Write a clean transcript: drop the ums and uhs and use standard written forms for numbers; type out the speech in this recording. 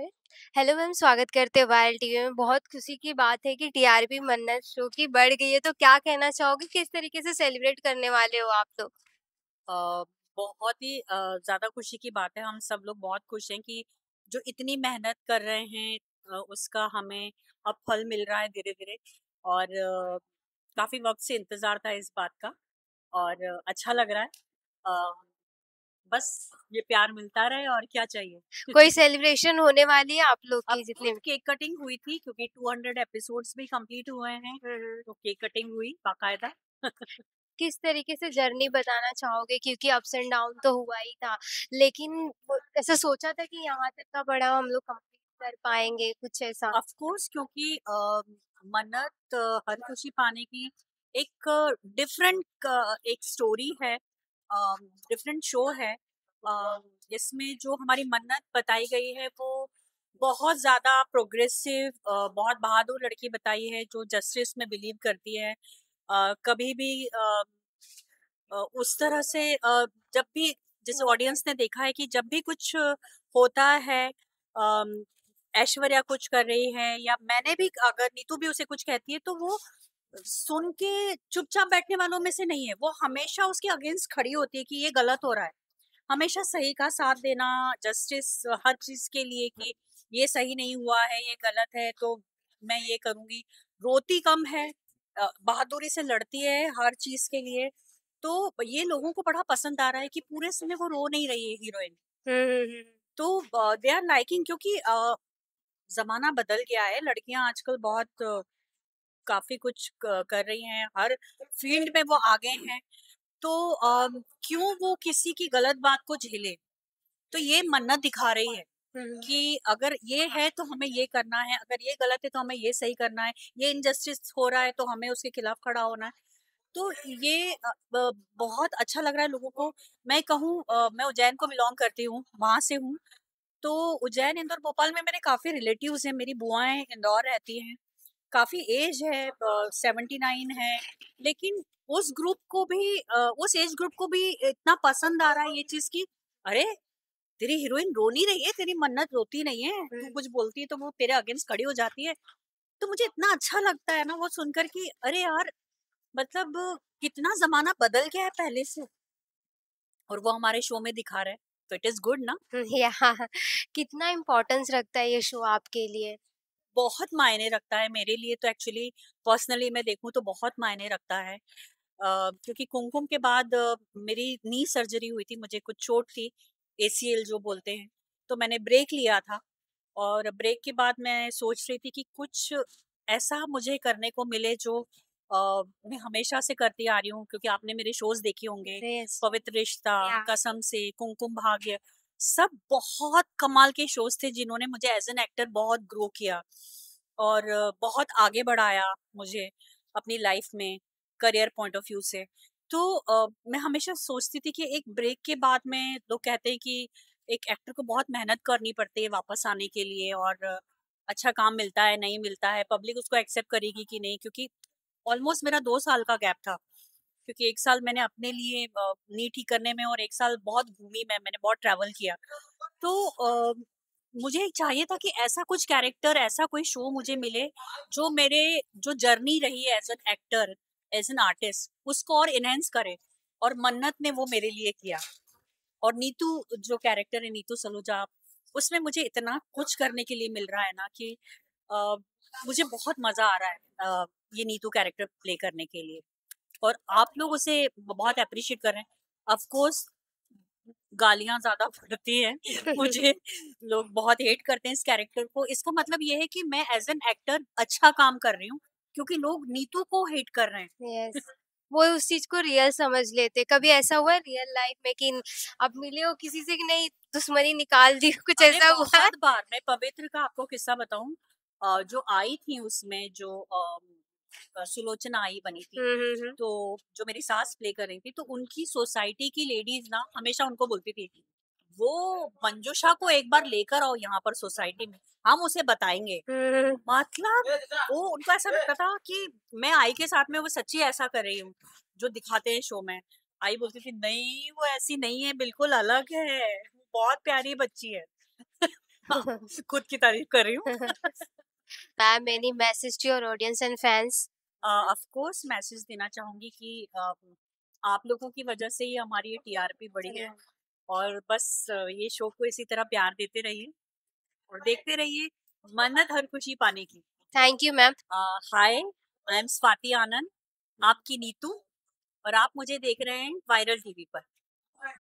पे। Hello ma'am, स्वागत करते हैं वायल टीवी में। बहुत खुशी की बात है कि टीआरपी मन्नत शो की बढ़ गई है, तो क्या कहना चाहोगे, किस तरीके से सेलिब्रेट करने वाले हो आप लोग? अ, बहुत ही ज़्यादा खुशी की बात है। हम सब लोग बहुत खुश हैं कि जो इतनी मेहनत कर रहे हैं उसका हमें अब फल मिल रहा है धीरे-धीरे। और काफ़ी वक़्त से इंतज़ार था इस बात का और अच्छा लग रहा है। अ, बस ये प्यार मिलता रहे और क्या चाहिए। कोई सेलिब्रेशन होने वाली है आप लोग ऑफ की जितने कोर्स केक कटिंग हुई थी क्योंकि 200 एपिसोड्स भी कंप्लीट हुए हैं, हुँ। तो केक कटिंग हुई बाकायदा। किस तरीके से जर्नी बताना चाहोगे, क्योंकि अप्स एंड डाउन तो हुआ ही था, लेकिन वो ऐसा सोचा था कि यहाँ तक का बड़ा हम लोग कंप्लीट कर पाएँगे, कुछ ऐसा? ऑफ कोर्स क्योंकि मन्नत हर खुशी पाने की एक डिफरेंट एक स्टोरी है, डिफरेंट शो है। इसमें जो हमारी मन्नत बताई गई है वो बहुत ज्यादा प्रोग्रेसिव, बहुत बहादुर लड़की बताई है जो जस्टिस में बिलीव करती है। कभी भी उस तरह से जब भी जैसे ऑडियंस ने देखा है कि जब भी कुछ होता है, अम, ऐश्वर्या कुछ कर रही है या मैंने भी अगर नीतू भी उसे कुछ कहती है तो वो सुन के चुपचाप बैठने वालों में से नहीं है। वो हमेशा उसके अगेंस्ट खड़ी होती है कि ये गलत हो रहा है। हमेशा सही का साथ देना, जस्टिस हर चीज के लिए कि ये सही नहीं हुआ है, ये गलत है तो मैं ये करूंगी। रोती कम है, बहादुरी से लड़ती है हर चीज के लिए। तो ये लोगों को बड़ा पसंद आ रहा है कि पूरे समय वो रो नहीं रही है हीरोइन। हुँ, हुँ, हुँ। तो दे आर लाइकिंग क्योंकि जमाना बदल गया है। लड़कियां आजकल बहुत काफी कुछ कर रही हैं, हर फील्ड में वो आगे हैं। तो क्यों वो किसी की गलत बात को झेले। तो ये मन्नत दिखा रही है हुँ, हुँ। कि अगर ये है तो हमें ये करना है, अगर ये गलत है तो हमें ये सही करना है, ये इनजस्टिस हो रहा है तो हमें उसके खिलाफ खड़ा होना है। तो ये बहुत अच्छा लग रहा है लोगों को। मैं कहूँ, मैं उज्जैन को बिलोंग करती हूँ, वहां से हूँ। तो उज्जैन, इंदौर, भोपाल में मेरे काफी रिलेटिव्स हैं। मेरी बुआएं इंदौर रहती हैं, काफी एज है, 79 है। लेकिन उस ग्रुप को भी उस एज ग्रुप को भी इतना पसंद आ रहा है ये चीज की अरे तेरी हीरोइन रो नहीं रही है, तेरी मन्नत रोती नहीं है, तू हुँ। कुछ बोलती है तो वो तेरे अगेंस्ट खड़ी हो जाती है। तो मुझे इतना अच्छा लगता है ना वो सुनकर कि अरे यार, मतलब कितना जमाना बदल गया है पहले से और वो हमारे शो में दिखा रहा है, तो इट इज गुड ना। या कितना इम्पोर्टेंस रखता है ये शो आपके लिए? बहुत मायने रखता है मेरे लिए तो एक्चुअली, पर्सनली मैं देखूं तो बहुत मायने रखता है। क्योंकि कुमकुम के बाद मेरी नी सर्जरी हुई थी, मुझे कुछ चोट थी, एसीएल जो बोलते हैं। तो मैंने ब्रेक लिया था और ब्रेक के बाद मैं सोच रही थी कि कुछ ऐसा मुझे करने को मिले जो मैं हमेशा से करती आ रही हूँ। क्योंकि आपने मेरे शोज देखे होंगे, यस। पवित्र रिश्ता, या कसम से, कुमकुम भाग्य, सब बहुत कमाल के शोज थे जिन्होंने मुझे एज एन एक्टर बहुत ग्रो किया और बहुत आगे बढ़ाया मुझे अपनी लाइफ में, करियर पॉइंट ऑफ व्यू से। तो मैं हमेशा सोचती थी कि एक ब्रेक के बाद में लोग कहते हैं कि एक एक्टर को बहुत मेहनत करनी पड़ती है वापस आने के लिए और अच्छा काम मिलता है नहीं मिलता है, पब्लिक उसको एक्सेप्ट करेगी कि नहीं। क्योंकि ऑलमोस्ट मेरा 2 साल का गैप था, क्योंकि 1 साल मैंने अपने लिए नी ठीक करने में और 1 साल बहुत घूमी, मैंने बहुत ट्रैवल किया। तो मुझे चाहिए था कि ऐसा कुछ कैरेक्टर, ऐसा कोई शो मुझे मिले जो मेरे जो जर्नी रही है as an actor, as an artist, उसको और इनहेंस करे। और मन्नत ने वो मेरे लिए किया। और नीतू जो कैरेक्टर है, नीतू सलूजा, उसमें मुझे इतना कुछ करने के लिए मिल रहा है ना कि अ, मुझे बहुत मजा आ रहा है ये नीतू कैरेक्टर प्ले करने के लिए। और आप लोग उसे बहुत अप्रिशिएट कर रहे हैं। ऑफ कोर्स गालियां ज्यादा पड़ती हैं मुझे, लोग बहुत हेट करते हैं इस कैरेक्टर को। इसका मतलब ये है कि मैं एज एन एक्टर अच्छा काम कर रही हूँ क्योंकि लोग नीतू को हेट कर रहे हैं। यस। वो उस चीज़ को रियल समझ लेते। कभी ऐसा हुआ है रियल लाइफ में कि आप मिले हो किसी से कि नहीं, दुश्मनी निकाल दी, कुछ अरे ऐसा हुआ है? बहुत बार। मैं पवित्र का आपको किस्सा बताऊं, जो आई थी उसमें जो सुलोचना आई बनी थी, हुँ, हुँ, हुँ। तो जो मेरी सास प्ले कर रही थी, तो उनकी सोसाइटी की लेडीज ना हमेशा उनको बोलती थी वो मंजूषा को एक बार लेकर आओ यहाँ पर सोसाइटी में, हम उसे बताएंगे। हुँ, हुँ। मतलब वो उनको ऐसा लगता था कि मैं आई के साथ में वो सच्ची ऐसा कर रही हूँ जो दिखाते हैं शो में। आई बोलती थी नहीं वो ऐसी नहीं है, बिल्कुल अलग है, बहुत प्यारी बच्ची है। खुद की तारीफ कर रही हूँ। Ma'am, any message to your audience and fans? Of course message देना चाहूंगी कि आप लोगों की वजह से ही हमारी ये टीआरपी बढ़ी है, और बस ये शो को इसी तरह प्यार देते रहिए और देखते रहिए मन्नत हर खुशी पाने की। Thank you, ma'am. Hi, I am Swati Anand, आपकी नीतू, और आप मुझे देख रहे हैं वायरल टीवी पर।